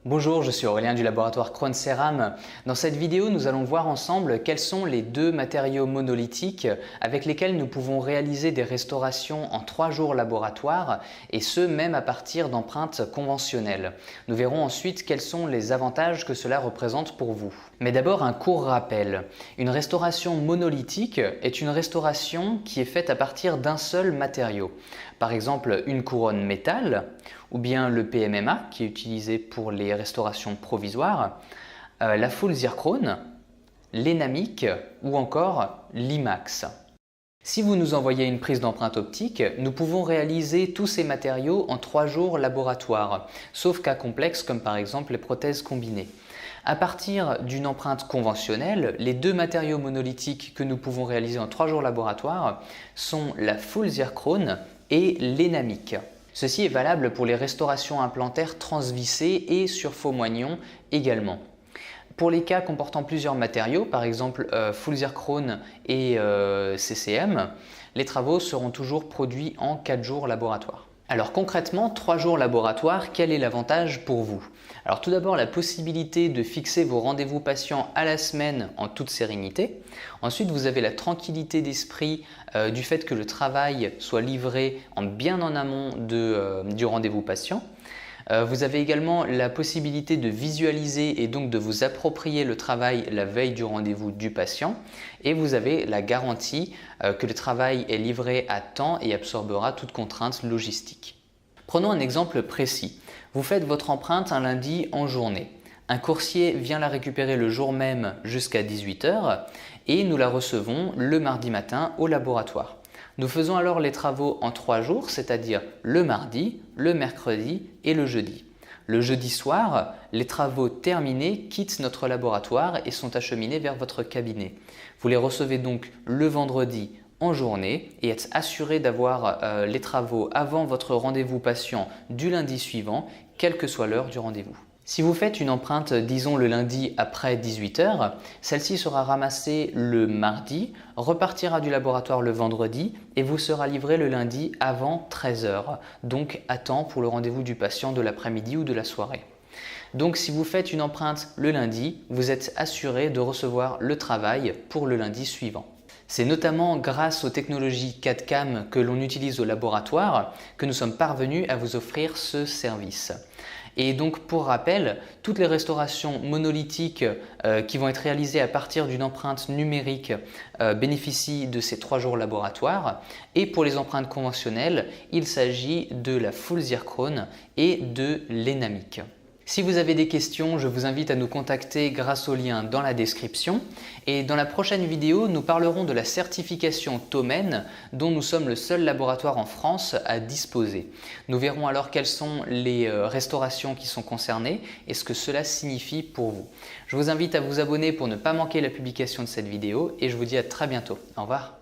Bonjour, je suis Aurélien du laboratoire Krohn-Ceram. Dans cette vidéo, nous allons voir ensemble quels sont les deux matériaux monolithiques avec lesquels nous pouvons réaliser des restaurations en 3 jours laboratoire et ce même à partir d'empreintes conventionnelles. Nous verrons ensuite quels sont les avantages que cela représente pour vous. Mais d'abord un court rappel. Une restauration monolithique est une restauration qui est faite à partir d'un seul matériau. Par exemple une couronne métal ou bien le PMMA qui est utilisé pour les restaurations provisoires, la full zircone, l'énamique ou encore l'IMAX. Si vous nous envoyez une prise d'empreinte optique, nous pouvons réaliser tous ces matériaux en 3 jours laboratoire, sauf cas complexes comme par exemple les prothèses combinées. À partir d'une empreinte conventionnelle, les deux matériaux monolithiques que nous pouvons réaliser en 3 jours laboratoire sont la full zircone et l'énamique. Ceci est valable pour les restaurations implantaires transvissées et sur faux moignons également. Pour les cas comportant plusieurs matériaux, par exemple full zircone et CCM, les travaux seront toujours produits en 4 jours laboratoire. Alors concrètement, 3 jours laboratoire, quel est l'avantage pour vous? Alors tout d'abord, la possibilité de fixer vos rendez-vous patients à la semaine en toute sérénité. Ensuite, vous avez la tranquillité d'esprit du fait que le travail soit livré bien en amont du rendez-vous patient. Vous avez également la possibilité de visualiser et donc de vous approprier le travail la veille du rendez-vous du patient et vous avez la garantie que le travail est livré à temps et absorbera toute contrainte logistique. Prenons un exemple précis. Vous faites votre empreinte un lundi en journée. Un coursier vient la récupérer le jour même jusqu'à 18 h et nous la recevons le mardi matin au laboratoire. Nous faisons alors les travaux en 3 jours, c'est-à-dire le mardi, le mercredi et le jeudi. Le jeudi soir, les travaux terminés quittent notre laboratoire et sont acheminés vers votre cabinet. Vous les recevez donc le vendredi en journée et êtes assuré d'avoir les travaux avant votre rendez-vous patient du lundi suivant, quelle que soit l'heure du rendez-vous. Si vous faites une empreinte, disons le lundi après 18 h, celle-ci sera ramassée le mardi, repartira du laboratoire le vendredi et vous sera livrée le lundi avant 13 h, donc à temps pour le rendez-vous du patient de l'après-midi ou de la soirée. Donc si vous faites une empreinte le lundi, vous êtes assuré de recevoir le travail pour le lundi suivant. C'est notamment grâce aux technologies CAD/CAM que l'on utilise au laboratoire que nous sommes parvenus à vous offrir ce service. Et donc pour rappel, toutes les restaurations monolithiques qui vont être réalisées à partir d'une empreinte numérique bénéficient de ces 3 jours laboratoire et pour les empreintes conventionnelles, il s'agit de la full zircone et de l'énamique. Si vous avez des questions, je vous invite à nous contacter grâce au lien dans la description. Et dans la prochaine vidéo, nous parlerons de la certification TOMEN dont nous sommes le seul laboratoire en France à disposer. Nous verrons alors quelles sont les restaurations qui sont concernées et ce que cela signifie pour vous. Je vous invite à vous abonner pour ne pas manquer la publication de cette vidéo et je vous dis à très bientôt. Au revoir.